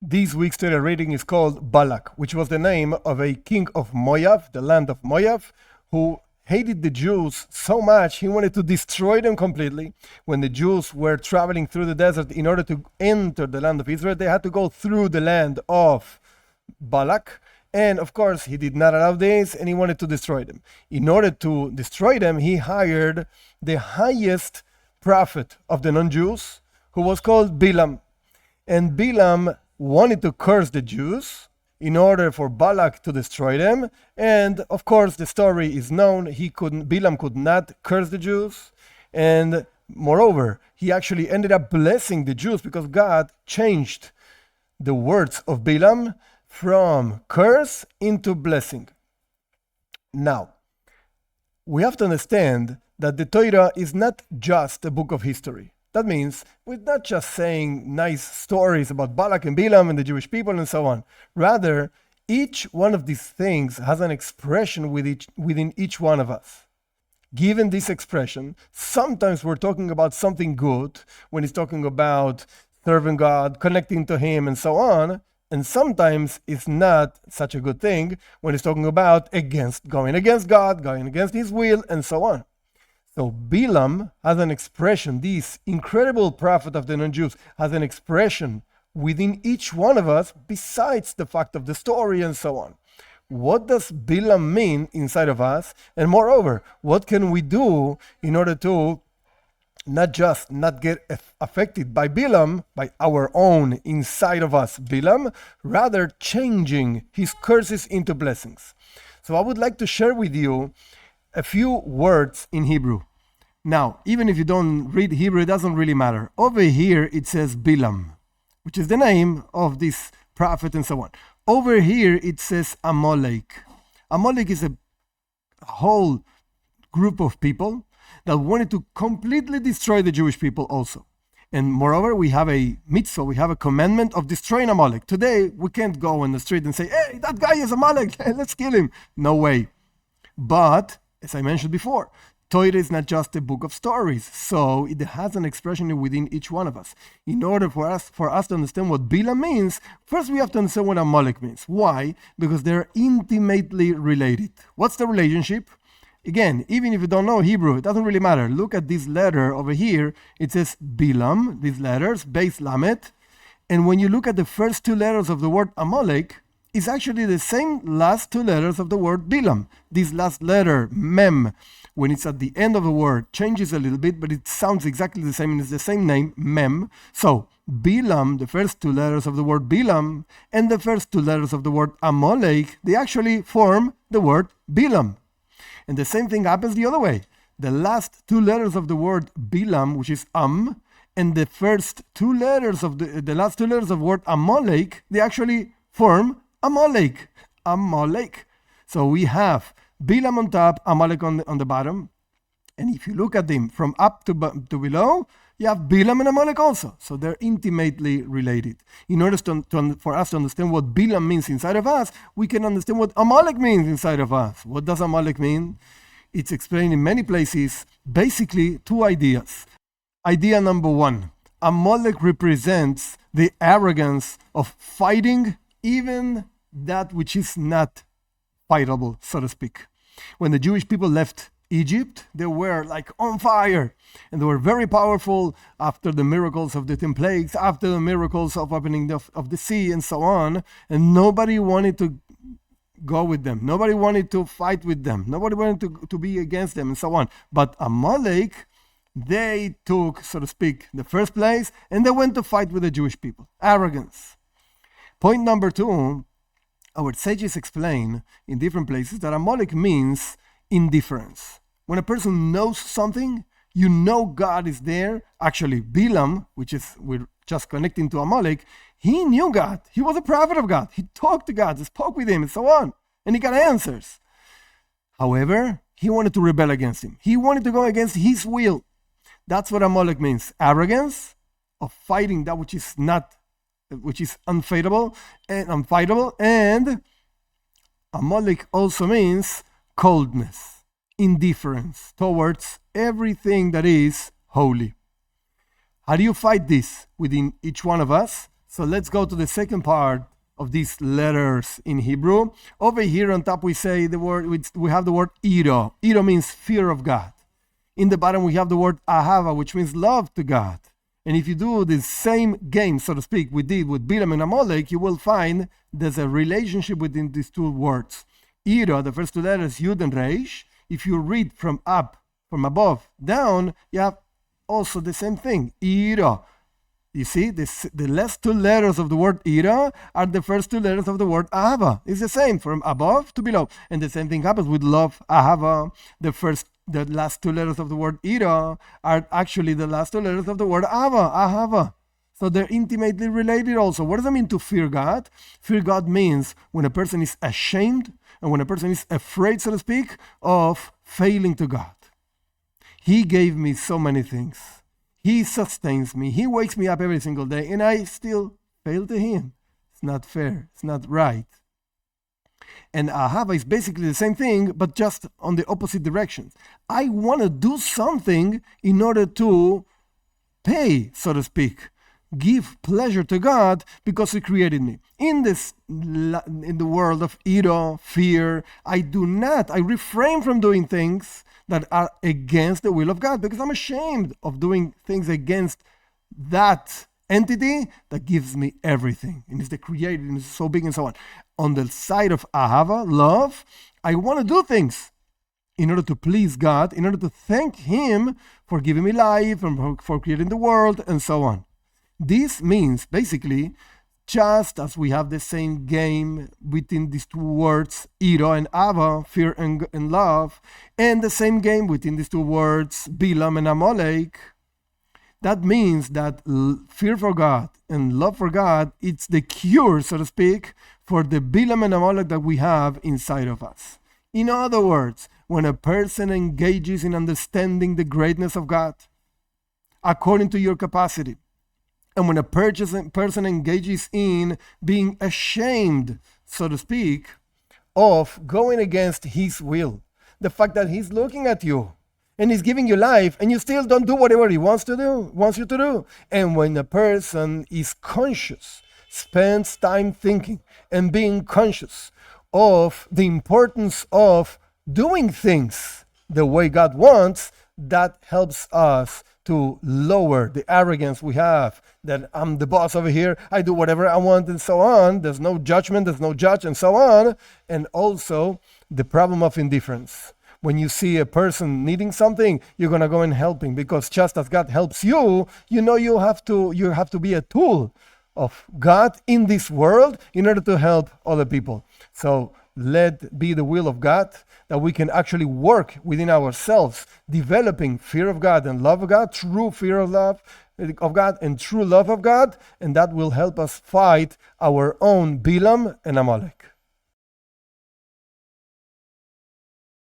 This week's Torah reading is called Balak, which was the name of a king of Moab, the land of Moab, who hated the Jews so much he wanted to destroy them completely. When the Jews were traveling through the desert in order to enter the land of Israel, they had to go through the land of Balak. And of course, he did not allow this and he wanted to destroy them. In order to destroy them, he hired the highest prophet of the non-Jews, who was called Bilaam. And Bilaam wanted to curse the Jews in order for Balak to destroy them. And of course, the story is known. Bilaam could not curse the Jews. And moreover, he actually ended up blessing the Jews because God changed the words of Bilaam from curse into blessing. Now, we have to understand that the Torah is not just a book of history. That means we're not just saying nice stories about Balak and Bilaam and the Jewish people and so on. Rather, each one of these things has an expression within each one of us. Given this expression, sometimes we're talking about something good when it's talking about serving God, connecting to Him, and so on. And sometimes it's not such a good thing when it's talking about going against God, going against His will, and so on. So Bilaam has an expression, this incredible prophet of the non-Jews has an expression within each one of us besides the fact of the story and so on. What does Bilaam mean inside of us? And moreover, what can we do in order to not just not get affected by Bilaam, by our own inside of us Bilaam, rather changing his curses into blessings? So I would like to share with you a few words in Hebrew. Now, even if you don't read Hebrew, it doesn't really matter. Over here, it says Bilaam, which is the name of this prophet and so on. Over here, it says Amalek. Amalek is a whole group of people that wanted to completely destroy the Jewish people also. And moreover, we have a mitzvah, we have a commandment of destroying Amalek. Today, we can't go in the street and say, hey, that guy is Amalek, let's kill him. No way. But, as I mentioned before, Torah is not just a book of stories, so it has an expression within each one of us. In order for us to understand what Bilaam means, first we have to understand what Amalek means. Why? Because they're intimately related. What's the relationship? Again, even if you don't know Hebrew, it doesn't really matter. Look at this letter over here. It says Bilaam, these letters, Beis Lamet. And when you look at the first two letters of the word Amalek, it's actually the same last two letters of the word Bilaam. This last letter, Mem, when it's at the end of the word, changes a little bit, but it sounds exactly the same, and it's the same name, Mem. So, Bilaam, the first two letters of the word Bilaam, and the first two letters of the word Amalek, they actually form the word Bilaam. And the same thing happens the other way. The last two letters of the word Bilaam, which is and the first two letters of the last two letters of the word Amalek, they actually form Amalek. Amalek. So we have Bilaam on top, Amalek on the bottom. And if you look at them from up to below, you have Bilaam and Amalek also. So they're intimately related. In order for us to understand what Bilaam means inside of us, we can understand what Amalek means inside of us. What does Amalek mean? It's explained in many places. Basically, two ideas. Idea number one, Amalek represents the arrogance of fighting even that which is not fightable, so to speak. When the Jewish people left Egypt, they were like on fire, and they were very powerful after the miracles of the 10 plagues, after the miracles of opening of the sea and so on, and nobody wanted to go with them. Nobody wanted to fight with them. Nobody wanted to be against them and so on. But Amalek, they took, so to speak, the first place, and they went to fight with the Jewish people. Arrogance. Point number two, our sages explain in different places that Amalek means indifference. When a person knows something, you know God is there. Actually, Bilaam, we're just connecting to Amalek, he knew God. He was a prophet of God. He talked to God, he spoke with him, and so on. And he got answers. However, he wanted to rebel against him. He wanted to go against his will. That's what Amalek means. Arrogance of fighting that which is unfightable and unfightable. And Amalek also means coldness, indifference towards everything that is holy. How do you fight this within each one of us? So let's go to the second part of these letters in Hebrew. Over here on top we say we have the word ira. Ira means fear of God. In the bottom we have the word ahava, which means love to God. And if you do the same game, so to speak, we did with Bilaam and Amalek, you will find there's a relationship between these two words. Ira, the first two letters, Yud and Reish. If you read from above, down, you have also the same thing, Ira. You see, the last two letters of the word Ira are the first two letters of the word Ahava. It's the same from above to below. And the same thing happens with love, Ahava. The last two letters of the word Ira are actually the last two letters of the word Ahava. So they're intimately related also. What does it mean to fear God? Fear God means when a person is ashamed and when a person is afraid, so to speak, of failing to God. He gave me so many things. He sustains me. He wakes me up every single day, and I still fail to Him. It's not fair. It's not right. And ahava is basically the same thing, but just on the opposite directions. I want to do something in order to pay, so to speak, give pleasure to God because He created me. In the world of ira, fear, I refrain from doing things that are against the will of God because I'm ashamed of doing things against that entity that gives me everything and is the creator and is so big and so on. On the side of ahava, love, I want to do things in order to please God, in order to thank Him for giving me life and for creating the world and so on. This means basically, just as we have the same game within these two words, ira and ava, fear and love, and the same game within these two words, Bilaam and Amalek, that means that fear for God and love for God, it's the cure, so to speak, for the Bilaam and Amalek that we have inside of us. In other words, when a person engages in understanding the greatness of God, according to your capacity, and when a person engages in being ashamed, so to speak, of going against His will, the fact that He's looking at you and He's giving you life and you still don't do whatever He wants you to do. And when a person is conscious, spends time thinking and being conscious of the importance of doing things the way God wants, that helps us to lower the arrogance we have that I'm the boss over here, I do whatever I want and so on. There's no judgment, there's no judge and so on. And also the problem of indifference. When you see a person needing something, you're going to go and help him because just as God helps you, you have to be a tool of God in this world in order to help other people. So let be the will of God that we can actually work within ourselves, developing fear of God and love of God, true fear of God and true love of God, and that will help us fight our own Bilaam and Amalek.